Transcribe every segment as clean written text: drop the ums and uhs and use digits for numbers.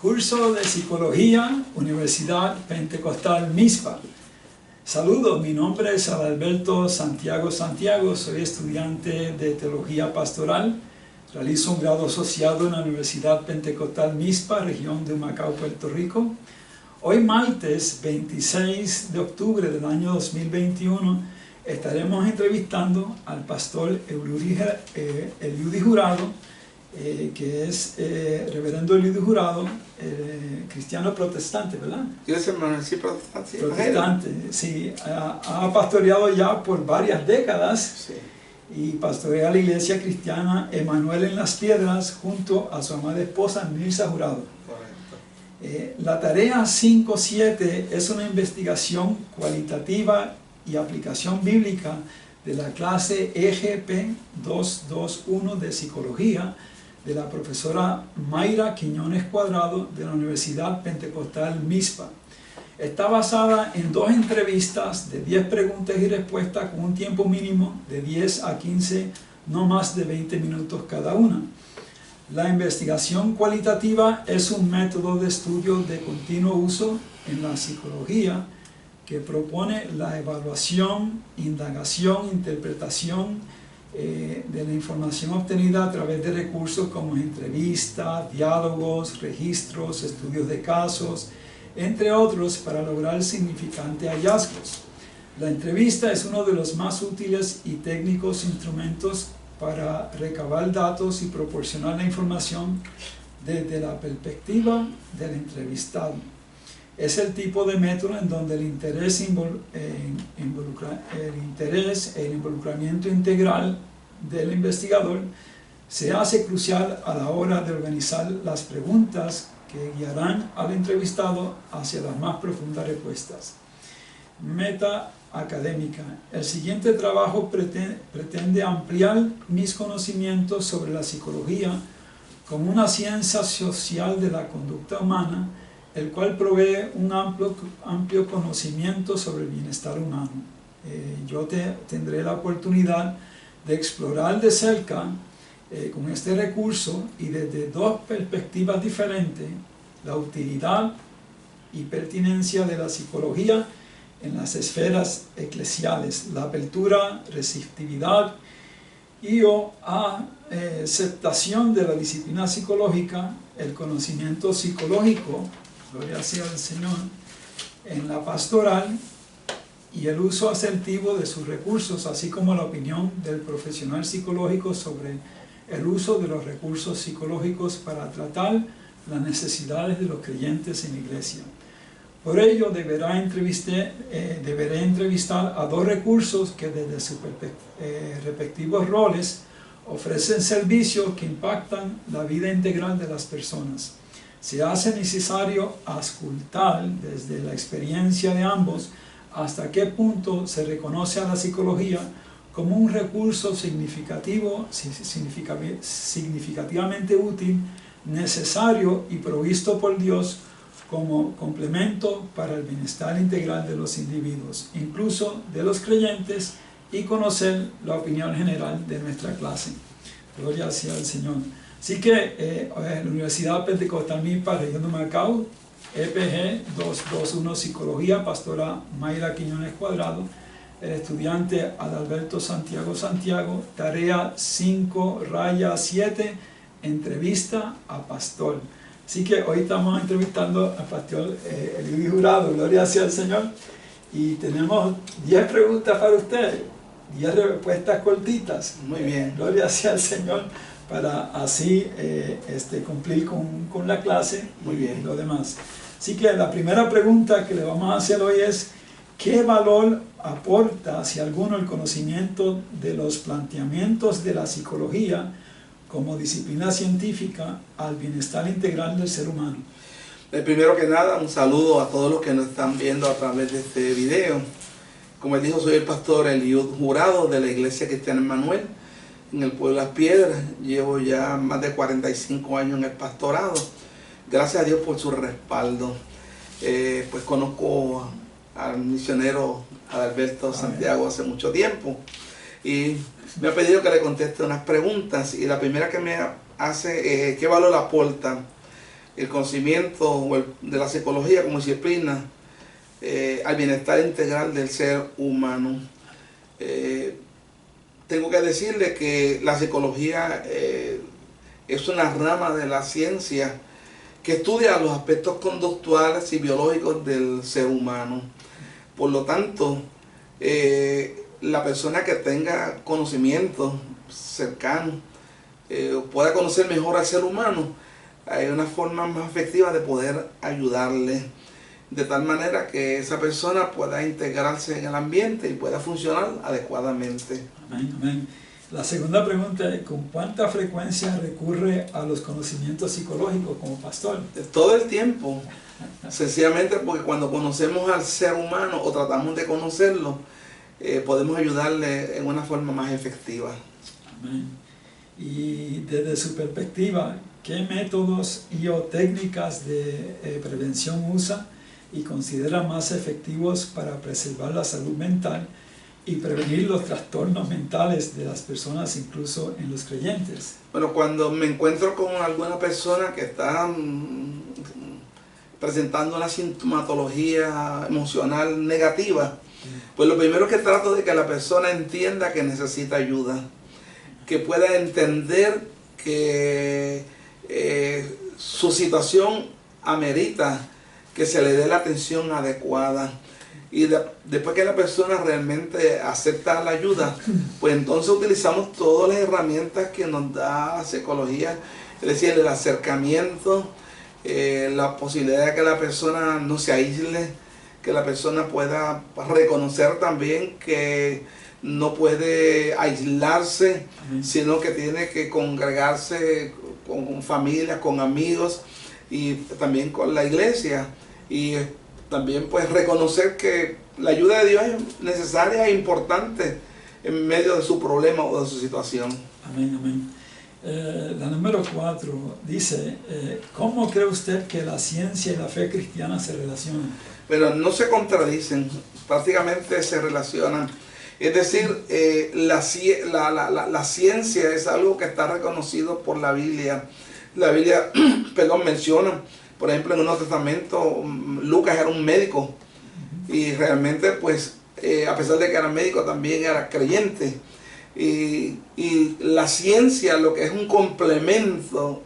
Curso de Psicología, Universidad Pentecostal Mizpa. Saludos, mi nombre es Adalberto Santiago, soy estudiante de Teología Pastoral. Realizo un grado asociado en la Universidad Pentecostal Mizpa, región de Humacao, Puerto Rico. Hoy martes 26 de octubre del año 2021 estaremos entrevistando al pastor Eliudi Jurado, que es reverendo Eliudi Jurado, cristiano protestante, ¿verdad? Yo soy hermano, sí, protestante. Protestante, sí. Ha pastoreado ya por varias décadas. Sí. Y pastorea la iglesia cristiana Emanuel en las Piedras junto a su amada esposa Mirza Jurado. Correcto. La tarea 5.7 es una investigación cualitativa y aplicación bíblica de la clase EGP 221 de Psicología de la profesora Mayra Quiñones Cuadrado de la Universidad Pentecostal Mizpa. Está basada en 2 entrevistas de 10 preguntas y respuestas con un tiempo mínimo de 10 a 15, no más de 20 minutos cada una. La investigación cualitativa es un método de estudio de continuo uso en la psicología que propone la evaluación, indagación, interpretación de la información obtenida a través de recursos como entrevistas, diálogos, registros, estudios de casos, entre otros, para lograr significantes hallazgos. La entrevista es uno de los más útiles y técnicos instrumentos para recabar datos y proporcionar la información desde la perspectiva del entrevistado. Es el tipo de método en donde el interés e el involucramiento integral del investigador se hace crucial a la hora de organizar las preguntas que guiarán al entrevistado hacia las más profundas respuestas. Meta académica. El siguiente trabajo pretende ampliar mis conocimientos sobre la psicología como una ciencia social de la conducta humana, el cual provee un amplio conocimiento sobre el bienestar humano. Yo tendré la oportunidad de explorar de cerca con este recurso y desde 2 perspectivas diferentes la utilidad y pertinencia de la psicología en las esferas eclesiales, la apertura, receptividad y aceptación de la disciplina psicológica, el conocimiento psicológico, gloria sea al Señor, en la pastoral y el uso asertivo de sus recursos, así como la opinión del profesional psicológico sobre el uso de los recursos psicológicos para tratar las necesidades de los creyentes en la iglesia. Por ello, deberé entrevistar a 2 recursos que desde sus respectivos roles ofrecen servicios que impactan la vida integral de las personas. Se hace necesario auscultar desde la experiencia de ambos hasta qué punto se reconoce a la psicología como un recurso significativamente útil, necesario y provisto por Dios como complemento para el bienestar integral de los individuos, incluso de los creyentes, y conocer la opinión general de nuestra clase. Gloria sea al Señor. Así que la Universidad Pentecostal Mizpa, región de Humacao, EPG 221 Psicología, pastora Mayra Quiñones Cuadrado, el estudiante Adalberto Santiago, tarea 5-7, entrevista a pastor. Así que hoy estamos entrevistando al pastor Eliudi Jurado, gloria sea al Señor, y tenemos 10 preguntas para usted, 10 respuestas cortitas. Muy bien. Gloria sea al Señor, para así cumplir con la clase. Muy bien. Y lo demás. Así que la primera pregunta que le vamos a hacer hoy es: ¿qué valor aporta, si alguno, el conocimiento de los planteamientos de la psicología como disciplina científica al bienestar integral del ser humano? Primero que nada, un saludo a todos los que nos están viendo a través de este video. Como él dijo, soy el pastor Eliudi Jurado de la Iglesia Cristiana Emanuel en el pueblo de Las Piedras. Llevo ya más de 45 años en el pastorado. Gracias a Dios por su respaldo. Pues conozco al misionero Adalberto Santiago hace mucho tiempo y me ha pedido que le conteste unas preguntas, y la primera que me hace es: ¿qué valor aporta el conocimiento de la psicología como disciplina al bienestar integral del ser humano. Tengo que decirle que la psicología es una rama de la ciencia que estudia los aspectos conductuales y biológicos del ser humano. Por lo tanto, la persona que tenga conocimiento cercano pueda conocer mejor al ser humano, hay una forma más efectiva de poder ayudarle, de tal manera que esa persona pueda integrarse en el ambiente y pueda funcionar adecuadamente. Amén, amén. La segunda pregunta es, ¿con cuánta frecuencia recurre a los conocimientos psicológicos como pastor? Todo el tiempo, sencillamente porque cuando conocemos al ser humano o tratamos de conocerlo, podemos ayudarle en una forma más efectiva. Amén. Y desde su perspectiva, ¿qué métodos y o técnicas de prevención usa y considera más efectivos para preservar la salud mental y prevenir los trastornos mentales de las personas, incluso en los creyentes? Bueno, cuando me encuentro con alguna persona que está presentando una sintomatología emocional negativa, pues lo primero que trato de que la persona entienda que necesita ayuda, que pueda entender que su situación amerita que se le dé la atención adecuada. Y después que la persona realmente acepta la ayuda, pues entonces utilizamos todas las herramientas que nos da la psicología, es decir, el acercamiento, la posibilidad de que la persona no se aísle, que la persona pueda reconocer también que no puede aislarse, sino que tiene que congregarse con familia, con amigos y también con la iglesia. Y también pues reconocer que la ayuda de Dios es necesaria e importante en medio de su problema o de su situación. Amén, amén. La número 4 dice, ¿cómo cree usted que la ciencia y la fe cristiana se relacionan? Pero no se contradicen, prácticamente se relacionan. Es decir, la ciencia es algo que está reconocido por la Biblia. La Biblia, perdón, menciona, por ejemplo, en el Nuevo Testamento, Lucas era un médico y realmente, pues, a pesar de que era médico, también era creyente. Y la ciencia, lo que es un complemento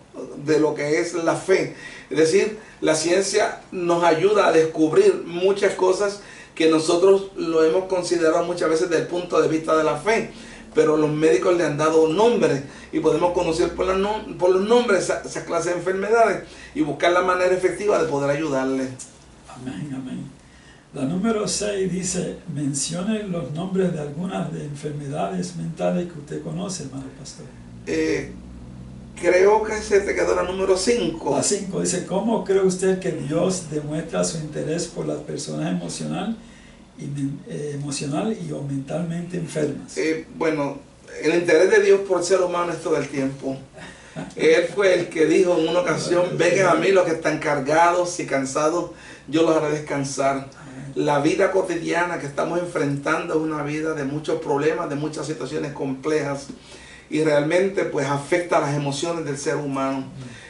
de lo que es la fe. Es decir, la ciencia nos ayuda a descubrir muchas cosas que nosotros lo hemos considerado muchas veces desde el punto de vista de la fe, pero los médicos le han dado nombres y podemos conocer por los nombres esa clase de enfermedades y buscar la manera efectiva de poder ayudarle. Amén, amén. La número 6 dice, mencione los nombres de algunas de enfermedades mentales que usted conoce, hermano pastor. Creo que se te quedó la número 5. La 5 dice, ¿cómo cree usted que Dios demuestra su interés por las personas emocional y o mentalmente enfermas? Bueno, el interés de Dios por el ser humano es todo el tiempo. Él fue el que dijo en una ocasión, vengan a mí los que están cargados y cansados, yo los haré descansar. La vida cotidiana que estamos enfrentando es una vida de muchos problemas, de muchas situaciones complejas y realmente pues afecta a las emociones del ser humano.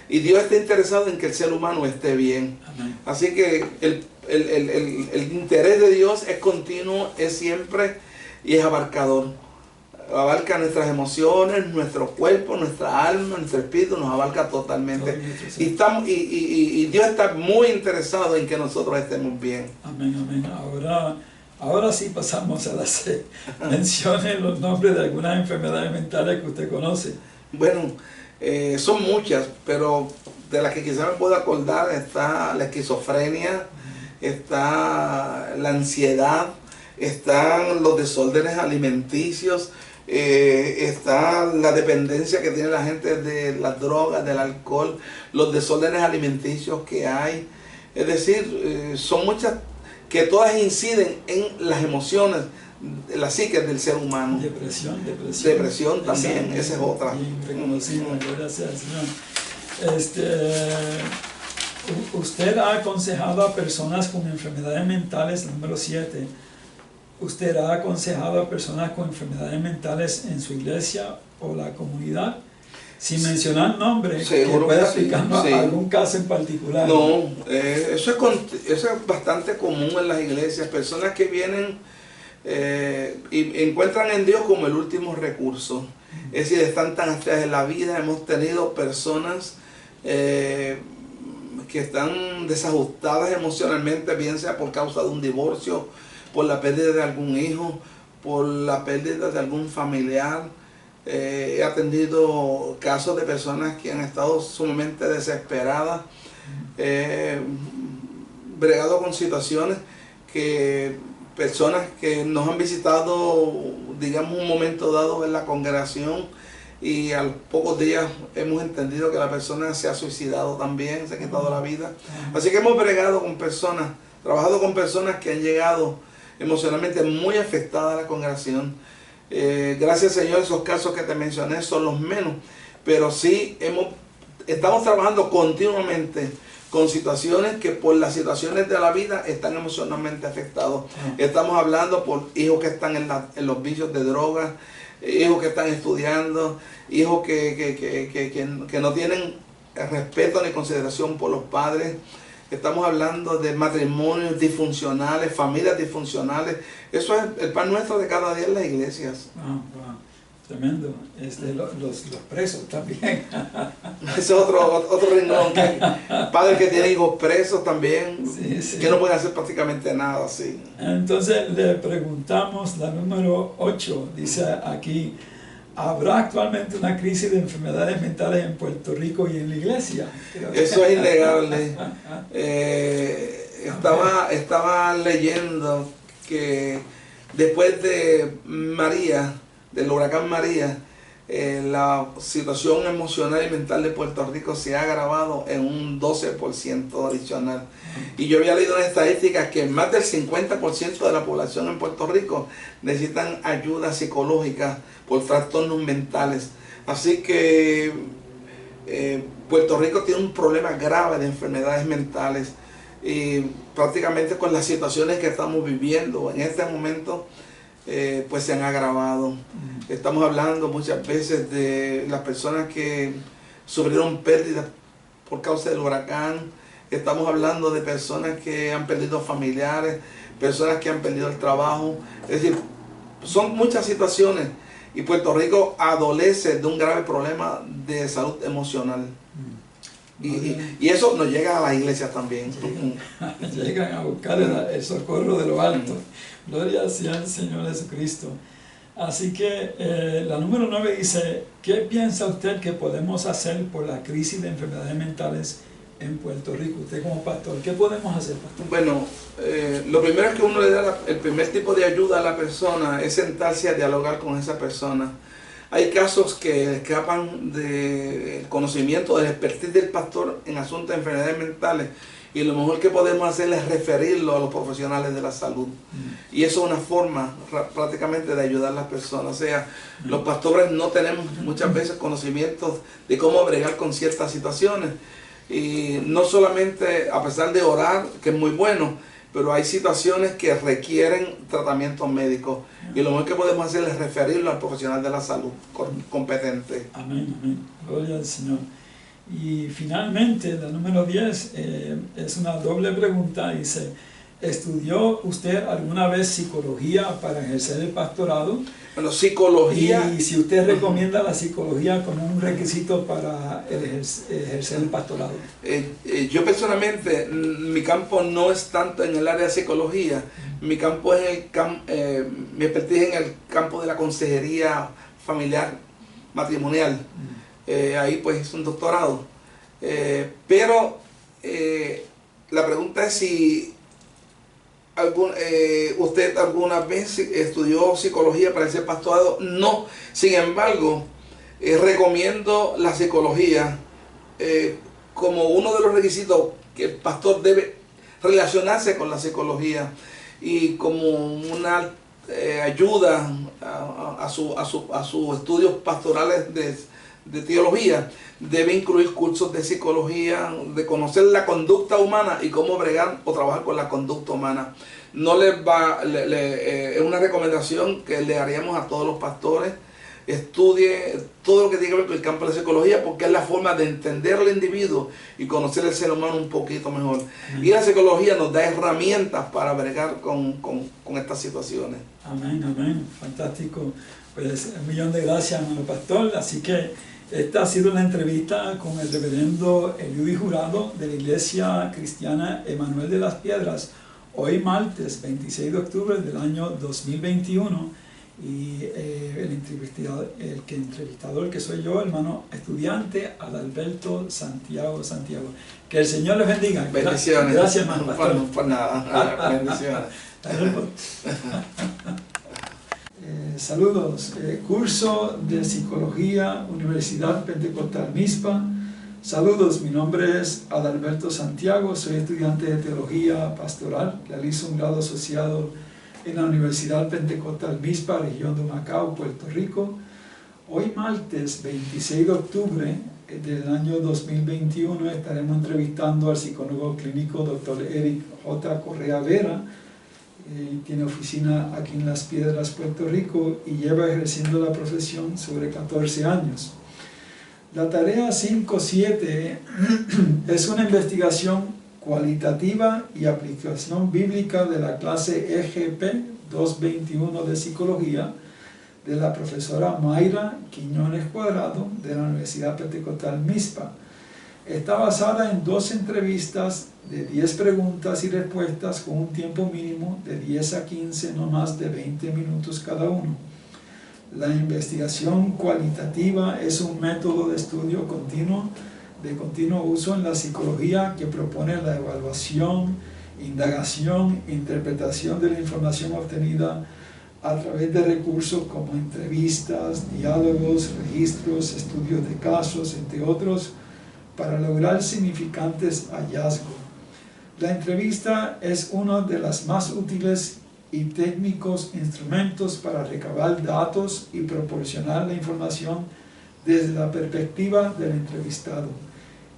Y Dios está interesado en que el ser humano esté bien. Así que el interés de Dios es continuo, es siempre y es abarcador. Abarca nuestras emociones, nuestro cuerpo, nuestra alma, nuestro espíritu, nos abarca totalmente. Y Dios está muy interesado en que nosotros estemos bien. Amén, amén. Ahora sí pasamos a las mencione los nombres de algunas enfermedades mentales que usted conoce. Bueno, son muchas, pero de las que quizás me pueda acordar está la esquizofrenia, está la ansiedad, están los desórdenes alimenticios, está la dependencia que tiene la gente de las drogas, del alcohol, los desórdenes alimenticios que hay. Es decir, son muchas que todas inciden en las emociones, la psique del ser humano. Depresión también, esa es otra. Gracias, Señor. Usted ha aconsejado a personas con enfermedades mentales, número 7. ¿Usted ha aconsejado a personas con enfermedades mentales en su iglesia o la comunidad? sin mencionar nombres, que Seguro pueda que sí, explicarnos sí. algún caso en particular. No, eso es bastante común en las iglesias. Personas que vienen y encuentran en Dios como el último recurso. Es decir, están tan atrás en la vida. Hemos tenido personas que están desajustadas emocionalmente, bien sea por causa de un divorcio, por la pérdida de algún hijo, por la pérdida de algún familiar. He atendido casos de personas que han estado sumamente desesperadas, bregado con situaciones que personas que nos han visitado, digamos, un momento dado en la congregación, y a los pocos días hemos entendido que la persona se ha suicidado también, se ha quitado la vida. Así que hemos bregado con personas, trabajado con personas que han llegado emocionalmente muy afectadas a la congregación. Gracias, Señor, esos casos que te mencioné son los menos, pero sí estamos trabajando continuamente con situaciones que por las situaciones de la vida están emocionalmente afectados. Estamos hablando por hijos que están en los vicios de drogas, hijos que están estudiando, hijos que no tienen respeto ni consideración por los padres. Estamos hablando de matrimonios disfuncionales, familias disfuncionales. Eso es el pan nuestro de cada día en las iglesias. Wow. Tremendo. Los presos también. Ese es otro renglón. Padres que tienen hijos presos también, sí. Que no pueden hacer prácticamente nada. Sí. Entonces le preguntamos, la número 8, dice aquí: ¿habrá actualmente una crisis de enfermedades mentales en Puerto Rico y en la iglesia? Eso es innegable. Estaba leyendo que después de María, del huracán María, la situación emocional y mental de Puerto Rico se ha agravado en un 12% adicional. Y yo había leído en estadísticas que más del 50% de la población en Puerto Rico necesitan ayuda psicológica por trastornos mentales. Así que Puerto Rico tiene un problema grave de enfermedades mentales, y prácticamente con las situaciones que estamos viviendo en este momento, pues se han agravado. Estamos hablando muchas veces de las personas que sufrieron pérdidas por causa del huracán. Estamos hablando de personas que han perdido familiares, personas que han perdido el trabajo. Es decir, son muchas situaciones, y Puerto Rico adolece de un grave problema de salud emocional. Y eso nos llega a las iglesias también. Llegan a buscar el socorro de lo alto. Gloria sea al Señor Jesucristo. Así que la número 9 dice: ¿qué piensa usted que podemos hacer por la crisis de enfermedades mentales en Puerto Rico? Usted como pastor, ¿qué podemos hacer, pastor? Bueno, lo primero es que uno le da el primer tipo de ayuda a la persona es sentarse a dialogar con esa persona. Hay casos que escapan del conocimiento, del expertise del pastor en asuntos de enfermedades mentales, y lo mejor que podemos hacer es referirlo a los profesionales de la salud. Y eso es una forma prácticamente de ayudar a las personas. O sea, los pastores no tenemos muchas veces conocimientos de cómo bregar con ciertas situaciones. Y no solamente, a pesar de orar, que es muy bueno, pero hay situaciones que requieren tratamientos médicos, y lo mejor que podemos hacer es referirlo al profesional de la salud competente. Amén, amén. Gloria al Señor. Y finalmente, la número 10 es una doble pregunta. Dice: ¿estudió usted alguna vez psicología para ejercer el pastorado? Bueno, psicología. Y si usted recomienda la psicología como un requisito para ejercer el pastorado. Yo personalmente, mi campo no es tanto en el área de psicología. Mi campo es mi expertise en el campo de la consejería familiar matrimonial. Ahí pues es un doctorado. Pero la pregunta es si usted alguna vez estudió psicología para ser pastorado. No. Sin embargo, recomiendo la psicología como uno de los requisitos que el pastor debe relacionarse con la psicología, y como una ayuda a sus estudios pastorales de teología, debe incluir cursos de psicología, de conocer la conducta humana y cómo bregar o trabajar con la conducta humana. No es una recomendación que le haríamos a todos los pastores. estudie todo lo que tiene que ver con el campo de la psicología, porque es la forma de entender al individuo y conocer el ser humano un poquito mejor. Y la psicología nos da herramientas para bregar con estas situaciones. Amén, amén. Fantástico. Pues un millón de gracias, hermano pastor. Así que esta ha sido una entrevista con el reverendo Eliud Jurado de la Iglesia Cristiana Emanuel de las Piedras, hoy martes 26 de octubre del año 2021. Y el entrevistador que soy yo, hermano estudiante Adalberto Santiago. Que el Señor les bendiga. Bendiciones. Gracias, hermano pastor. Por nada. Bendiciones. Saludos. Curso de Psicología, Universidad Pentecostal Mizpa. Saludos, mi nombre es Adalberto Santiago, soy estudiante de Teología Pastoral, realizo un grado asociado en la Universidad Pentecostal Mizpa, región de Humacao, Puerto Rico. Hoy martes 26 de octubre del año 2021 estaremos entrevistando al psicólogo clínico Dr. Eric J. Correa Vera. Tiene oficina aquí en Las Piedras, Puerto Rico, y lleva ejerciendo la profesión sobre 14 años. La tarea 5.7 es una investigación cualitativa y aplicación bíblica de la clase EGP 221 de Psicología de la profesora Mayra Quiñones Cuadrado de la Universidad Pentecostal Mizpa. Está basada en 2 entrevistas de 10 preguntas y respuestas con un tiempo mínimo de 10 a 15, no más de 20 minutos cada uno. La investigación cualitativa es un método de estudio de continuo uso en la psicología que propone la evaluación, indagación, interpretación de la información obtenida a través de recursos como entrevistas, diálogos, registros, estudios de casos, entre otros, para lograr significantes hallazgos. La entrevista es uno de las más útiles y técnicos instrumentos para recabar datos y proporcionar la información desde la perspectiva del entrevistado.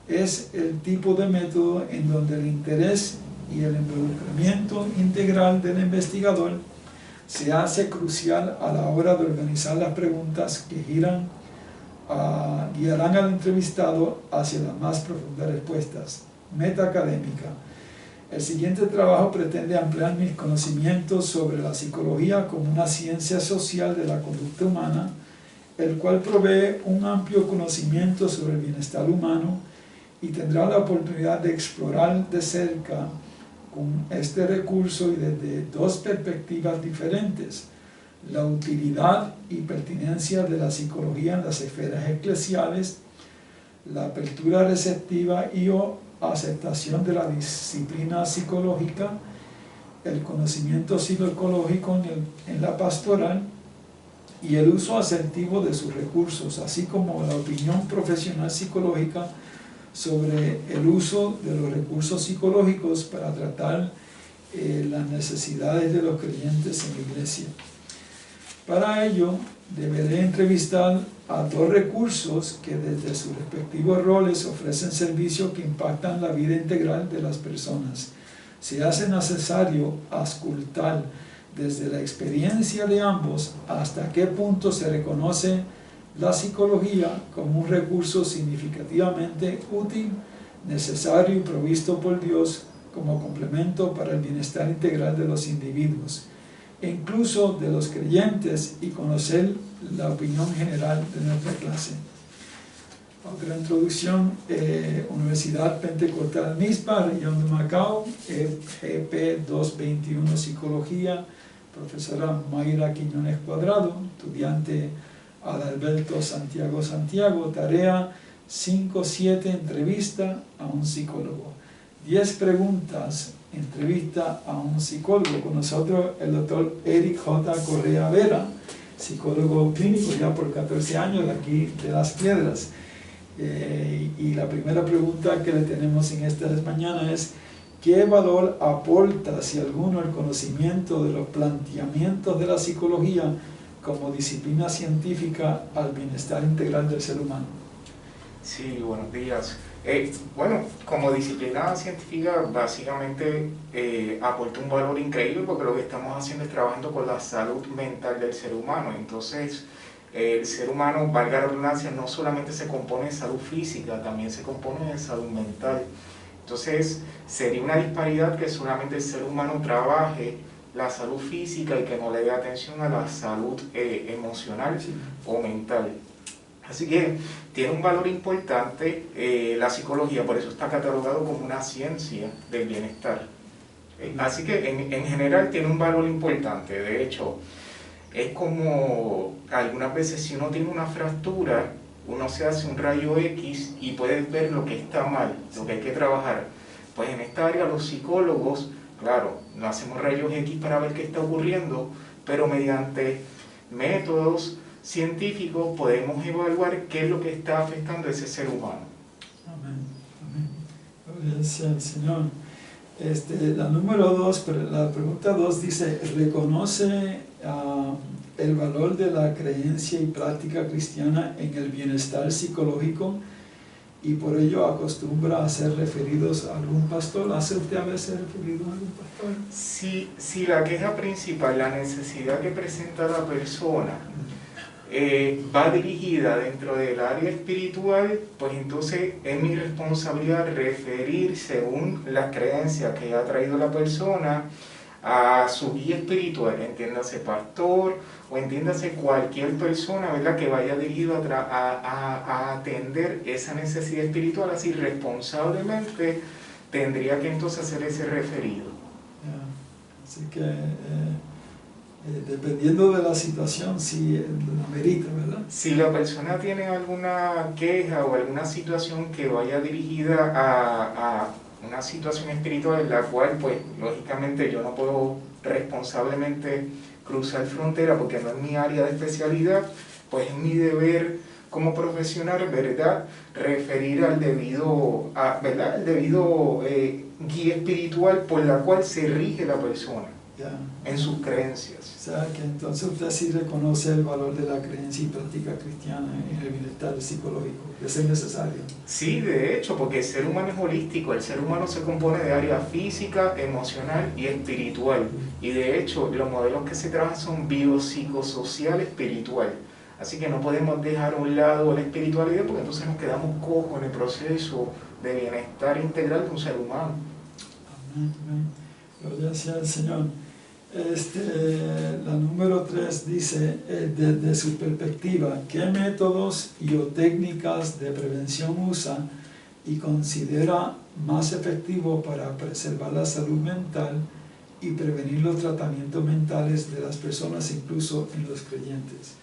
Es el tipo de método en donde el interés y el involucramiento integral del investigador se hace crucial a la hora de organizar las preguntas que guiarán al entrevistado hacia las más profundas respuestas. Meta académica. El siguiente trabajo pretende ampliar mis conocimientos sobre la psicología como una ciencia social de la conducta humana, el cual provee un amplio conocimiento sobre el bienestar humano y tendrá la oportunidad de explorar de cerca con este recurso y desde 2 perspectivas diferentes: la utilidad y pertinencia de la psicología en las esferas eclesiales, la apertura receptiva y o aceptación de la disciplina psicológica, el conocimiento psicológico en la pastoral y el uso asertivo de sus recursos, así como la opinión profesional psicológica sobre el uso de los recursos psicológicos para tratar las necesidades de los creyentes en la iglesia. Para ello, deberé entrevistar a 2 recursos que desde sus respectivos roles ofrecen servicios que impactan la vida integral de las personas. Se hace necesario auscultar desde la experiencia de ambos hasta qué punto se reconoce la psicología como un recurso significativamente útil, necesario y provisto por Dios como complemento para el bienestar integral de los individuos, e incluso de los creyentes, y conocer la opinión general de nuestra clase. Otra introducción: Universidad Pentecostal Mizpa, región de Macao, EGP 221 Psicología, profesora Mayra Quiñones Cuadrado, estudiante Adalberto Santiago. Tarea 5.7, entrevista a un psicólogo. 10 preguntas, entrevista a un psicólogo. Con nosotros el doctor Eric J. Correa Vera, psicólogo clínico ya por 14 años de aquí de Las Piedras. Y la primera pregunta que le tenemos en esta mañana es: ¿qué valor aporta, si alguno, el conocimiento de los planteamientos de la psicología como disciplina científica al bienestar integral del ser humano? Sí, buenos días. Bueno, como disciplina científica básicamente aporta un valor increíble, porque lo que estamos haciendo es trabajando con la salud mental del ser humano. Entonces, El ser humano, valga la redundancia, no solamente se compone de salud física, también se compone de salud mental. Entonces, sería una disparidad que solamente el ser humano trabaje la salud física y que no le dé atención a la salud emocional o mental. Así que tiene un valor importante la psicología, por eso está catalogado como una ciencia del bienestar. Así que en general tiene un valor importante. De hecho, es como algunas veces si uno tiene una fractura, uno se hace un rayo X y puedes ver lo que está mal, lo que hay que trabajar. Pues en esta área los psicólogos, claro, no hacemos rayos X para ver qué está ocurriendo, pero mediante métodos científicos podemos evaluar qué es lo que está afectando a ese ser humano. Amén, amén. Gloria sea al Señor. La número 2, la pregunta 2 dice, ¿reconoce el valor de la creencia y práctica cristiana en el bienestar psicológico y por ello acostumbra a ser referidos a algún pastor? ¿Hace usted a veces referido a algún pastor? Si la queja principal, la necesidad que presenta la persona, va dirigida dentro del área espiritual, pues entonces es mi responsabilidad referir según las creencias que ha traído la persona a su guía espiritual, entiéndase pastor o entiéndase cualquier persona, ¿verdad?, que vaya dirigido a atender esa necesidad espiritual. Así responsablemente tendría que entonces hacer ese referido. Así que dependiendo de la situación, sí la merita, ¿verdad? Si la persona tiene alguna queja o alguna situación que vaya dirigida a una situación espiritual en la cual, pues, lógicamente yo no puedo responsablemente cruzar frontera porque no es mi área de especialidad, pues es mi deber como profesional, ¿verdad?, referir al debido, ¿verdad?, el debido guía espiritual por la cual se rige la persona en sus creencias. O sea, que entonces usted sí reconoce el valor de la creencia y práctica cristiana en el bienestar psicológico, que es necesario. Sí, de hecho, porque el ser humano es holístico, el ser humano se compone de área física, emocional y espiritual. Y de hecho, los modelos que se trabajan son biopsicosocial espiritual. Así que no podemos dejar a un lado la espiritualidad porque entonces nos quedamos cojos en el proceso de bienestar integral de un ser humano. Amén, amén. Gloria sea al Señor. La número 3 dice, desde su perspectiva, ¿qué métodos y o técnicas de prevención usa y considera más efectivo para preservar la salud mental y prevenir los tratamientos mentales de las personas, incluso en los creyentes?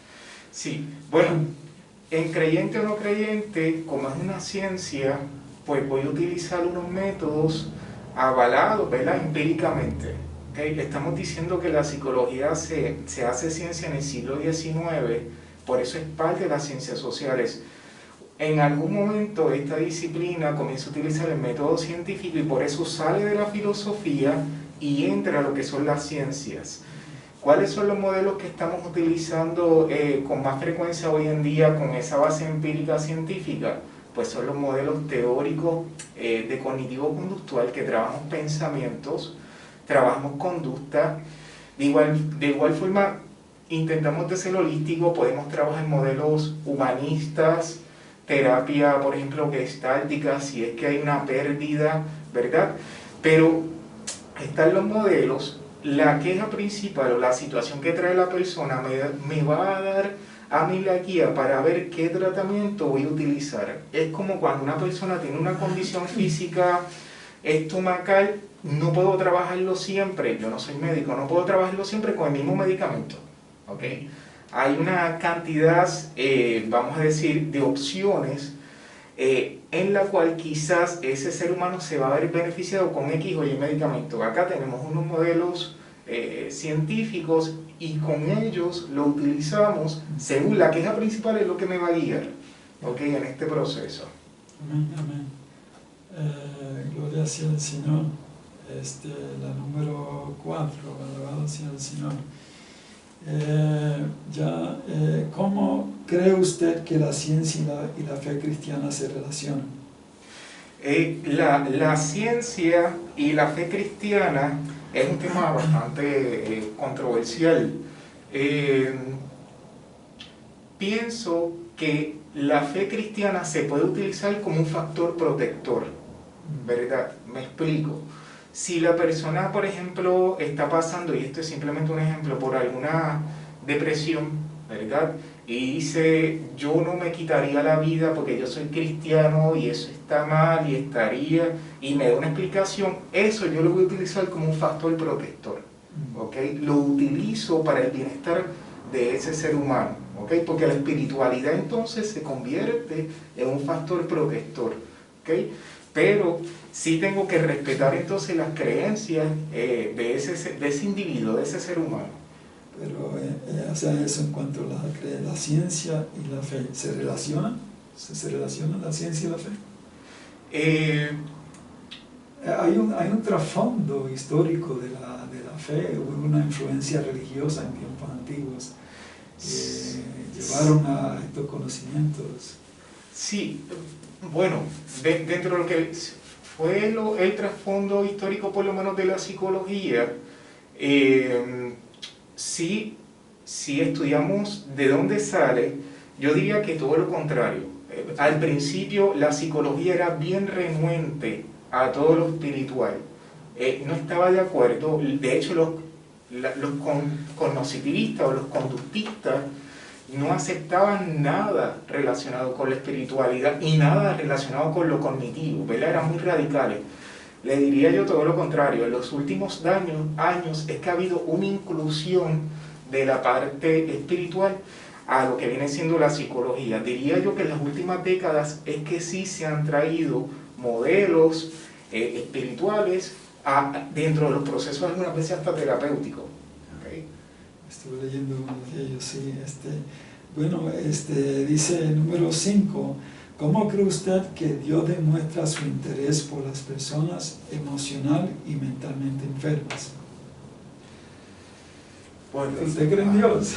Sí, bueno, en creyente o no creyente, como es una ciencia, pues voy a utilizar unos métodos avalados, ¿verdad?, empíricamente. ¿Okay? Estamos diciendo que la psicología se hace ciencia en el siglo XIX, por eso es parte de las ciencias sociales. En algún momento esta disciplina comienza a utilizar el método científico y por eso sale de la filosofía y entra a lo que son las ciencias. ¿Cuáles son los modelos que estamos utilizando con más frecuencia hoy en día con esa base empírica científica? Pues son los modelos teóricos de cognitivo-conductual, que trabajamos pensamientos, trabajamos conducta. De igual forma, intentamos de ser holístico, podemos trabajar en modelos humanistas, terapia, por ejemplo, gestáltica, si es que hay una pérdida, ¿verdad? Pero están los modelos, la queja principal o la situación que trae la persona me va a dar a mí la guía para ver qué tratamiento voy a utilizar. Es como cuando una persona tiene una condición física estomacal, no puedo trabajarlo siempre, yo no soy médico, no puedo trabajarlo siempre con el mismo medicamento, ¿ok? Hay una cantidad, vamos a decir, de opciones en la cual quizás ese ser humano se va a ver beneficiado con X o Y medicamento. Acá tenemos unos modelos científicos y con ellos lo utilizamos según la queja principal, es lo que me va a guiar, ¿ok?, en este proceso. Amén, amén. Gloria sea al Señor. La número 4, alabado sea el Señor. ¿Cómo cree usted que la ciencia y la fe cristiana se relacionan? La ciencia y la fe cristiana es un tema bastante controversial. pienso que la fe cristiana se puede utilizar como un factor protector, ¿verdad? Me explico. Si la persona, por ejemplo, está pasando, y esto es simplemente un ejemplo, por alguna depresión, ¿verdad? Y dice, yo no me quitaría la vida porque yo soy cristiano y eso está mal y estaría, y me da una explicación, eso yo lo voy a utilizar como un factor protector, ¿ok? Lo utilizo para el bienestar de ese ser humano, ¿ok? Porque la espiritualidad entonces se convierte en un factor protector, ¿ok? Pero sí tengo que respetar entonces las creencias de ese individuo, de ese ser humano. Pero, o sea, eso en cuanto a la ciencia y la fe, ¿se relacionan? ¿Se relacionan la ciencia y la fe? Hay un trasfondo histórico de la fe, hubo una influencia religiosa en tiempos antiguos que llevaron a estos conocimientos. Sí, bueno, dentro de lo que fue el trasfondo histórico, por lo menos de la psicología, si estudiamos de dónde sale, yo diría que todo lo contrario. Al principio la psicología era bien renuente a todo lo espiritual. No estaba de acuerdo, de hecho los cognoscitivistas o los conductistas no aceptaban nada relacionado con la espiritualidad y nada relacionado con lo cognitivo, ¿verdad? Eran muy radicales. Le diría yo todo lo contrario, en los últimos años es que ha habido una inclusión de la parte espiritual a lo que viene siendo la psicología. Diría yo que en las últimas décadas es que sí se han traído modelos espirituales dentro de los procesos algunas veces hasta terapéuticos. ¿Okay? Estuve leyendo uno de ellos, sí. Bueno, dice número 5. ¿Cómo cree usted que Dios demuestra su interés por las personas emocional y mentalmente enfermas? Bueno, ¿usted cree en Dios?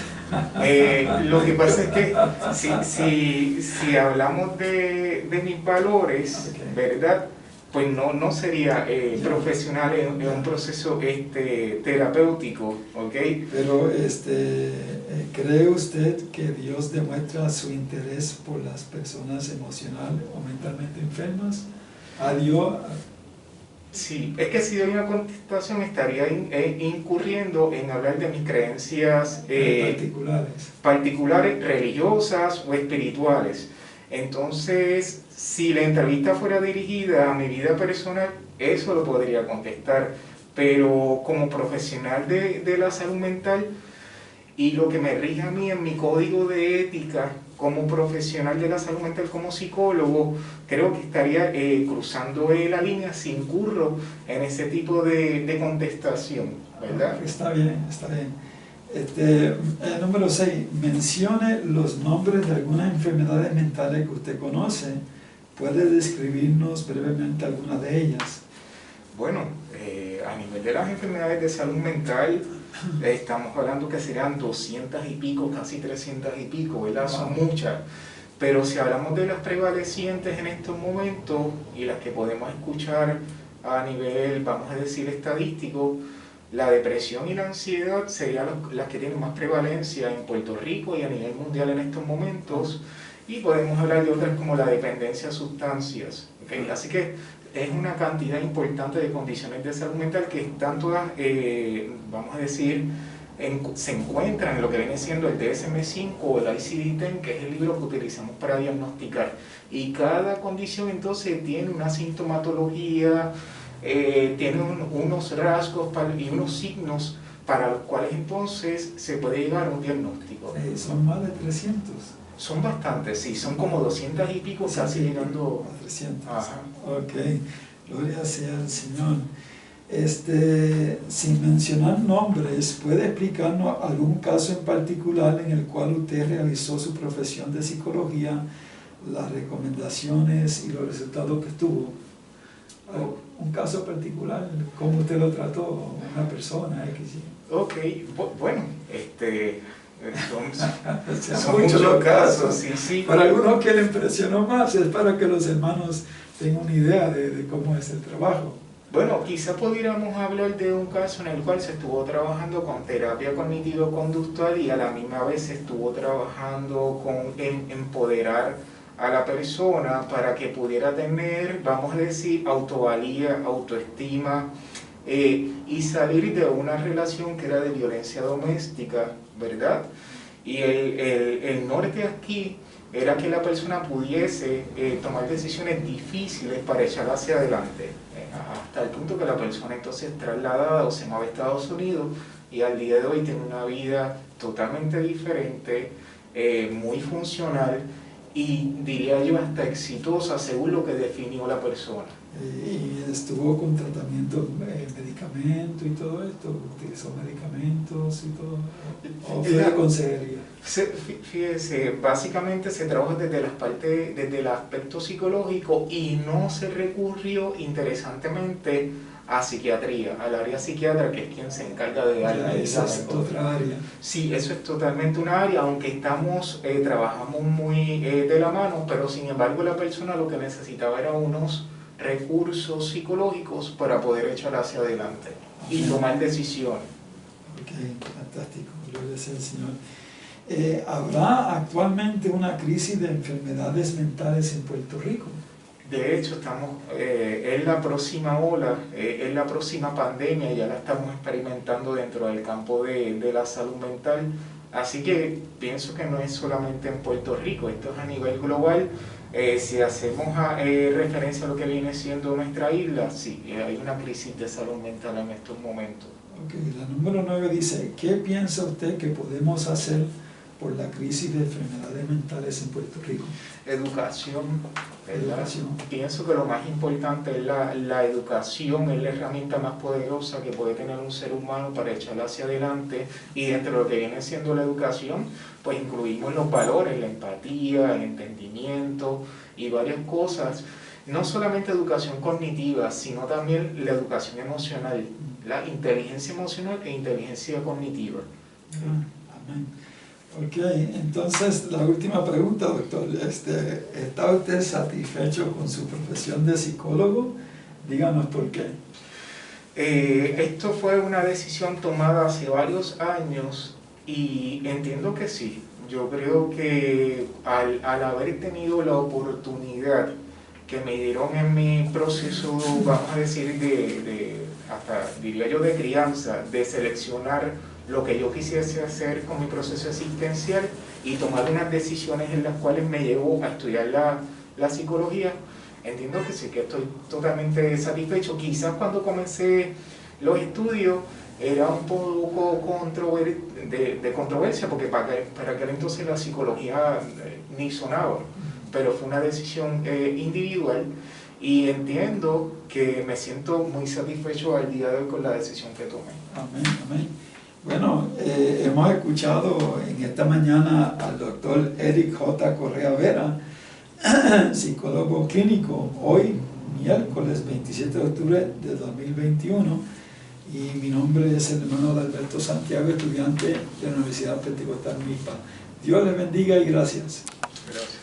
Lo que pasa es que si hablamos de mis valores, okay, ¿verdad? Pues no sería profesional en un proceso terapéutico, ¿ok? Pero, ¿cree usted que Dios demuestra su interés por las personas emocional o mentalmente enfermas? ¿A Dios? Sí, es que si doy una contestación estaría incurriendo en hablar de mis creencias particulares, religiosas o espirituales. Entonces, si la entrevista fuera dirigida a mi vida personal, eso lo podría contestar, pero como profesional de la salud mental y lo que me rige a mí en mi código de ética como profesional de la salud mental, como psicólogo, creo que estaría cruzando la línea si incurro en ese tipo de contestación, ¿verdad? Está bien, está bien. Número 6, mencione los nombres de algunas enfermedades mentales que usted conoce. ¿Puede describirnos brevemente algunas de ellas? Bueno, a nivel de las enfermedades de salud mental, estamos hablando que serían 200 y pico, casi 300 y pico, ¿verdad? Son muchas. Pero si hablamos de las prevalecientes en estos momentos y las que podemos escuchar a nivel, vamos a decir, estadístico, la depresión y la ansiedad serían las que tienen más prevalencia en Puerto Rico y a nivel mundial en estos momentos, y podemos hablar de otras como la dependencia a sustancias, ¿okay? Así que es una cantidad importante de condiciones de salud mental que están todas, vamos a decir, se encuentran en lo que viene siendo el DSM-5 o el ICD-10, que es el libro que utilizamos para diagnosticar, y cada condición entonces tiene una sintomatología, tiene unos rasgos y unos signos para los cuales entonces se puede llegar a un diagnóstico. Son más de 300. Son bastantes, sí, son como 200 y pico, casi llegando a 300. Ajá. Ok, gloria sea al Señor. Sin mencionar nombres, ¿puede explicarnos algún caso en particular en el cual usted realizó su profesión de psicología, las recomendaciones y los resultados que tuvo? Un caso particular, ¿cómo usted lo trató? Una persona, X. Ok, bueno, son muchos los casos, sí, sí. Para algunos que le impresionó más, es para que los hermanos tengan una idea de cómo es el trabajo. Bueno, quizá pudiéramos hablar de un caso en el cual se estuvo trabajando con terapia cognitivo-conductual y a la misma vez se estuvo trabajando en empoderar a la persona para que pudiera tener, vamos a decir, autovalía, autoestima, y salir de una relación que era de violencia doméstica, ¿verdad? Y el norte aquí era que la persona pudiese tomar decisiones difíciles para echarla hacia adelante, hasta el punto que la persona entonces trasladada o se mueve a Estados Unidos y al día de hoy tiene una vida totalmente diferente, muy funcional y diría yo hasta exitosa según lo que definió la persona. Y estuvo con tratamiento, medicamento y todo esto, utilizó medicamentos y todo, o fue de consejería. Fíjese, básicamente se trabaja desde el aspecto psicológico y no se recurrió interesantemente a psiquiatría, al área psiquiatra, que es quien se encarga de dar esa es otra área. Sí, eso es totalmente una área, aunque trabajamos muy de la mano, pero sin embargo la persona lo que necesitaba era unos recursos psicológicos para poder echar hacia adelante y tomar decisiones. Ok, fantástico, gloria sea al Señor. ¿Habrá actualmente una crisis de enfermedades mentales en Puerto Rico? De hecho, estamos en la próxima ola, en la próxima pandemia, ya la estamos experimentando dentro del campo de la salud mental. Así que pienso que no es solamente en Puerto Rico, esto es a nivel global. Si hacemos referencia a lo que viene siendo nuestra isla, sí, hay una crisis de salud mental en estos momentos. Ok, la número 9 dice, ¿qué piensa usted que podemos hacer por la crisis de enfermedades mentales en Puerto Rico? Educación, ¿verdad? Educación. Pienso que lo más importante es la educación, es la herramienta más poderosa que puede tener un ser humano para echarla hacia adelante, y dentro de lo que viene siendo la educación, pues incluimos los valores, la empatía, el entendimiento y varias cosas. No solamente educación cognitiva, sino también la educación emocional, la inteligencia emocional e inteligencia cognitiva. Amén. Ok, entonces la última pregunta, doctor. ¿Está usted satisfecho con su profesión de psicólogo? Díganos por qué. Esto fue una decisión tomada hace varios años y entiendo que sí. Yo creo que al haber tenido la oportunidad que me dieron en mi proceso, vamos a decir, hasta diría yo de crianza, de seleccionar lo que yo quisiese hacer con mi proceso asistencial y tomar unas decisiones en las cuales me llevó a estudiar la psicología, entiendo que sí, que estoy totalmente satisfecho. Quizás cuando comencé los estudios era un poco de controversia, porque para aquel entonces la psicología ni sonaba, pero fue una decisión individual y entiendo que me siento muy satisfecho al día de hoy con la decisión que tomé. Amén, amén. Bueno, hemos escuchado en esta mañana al doctor Eric J. Correa Vera, psicólogo clínico, hoy miércoles 27 de octubre de 2021, y mi nombre es el hermano Alberto Santiago, estudiante de la Universidad Pentecostal Milpa. Dios les bendiga y gracias. Gracias.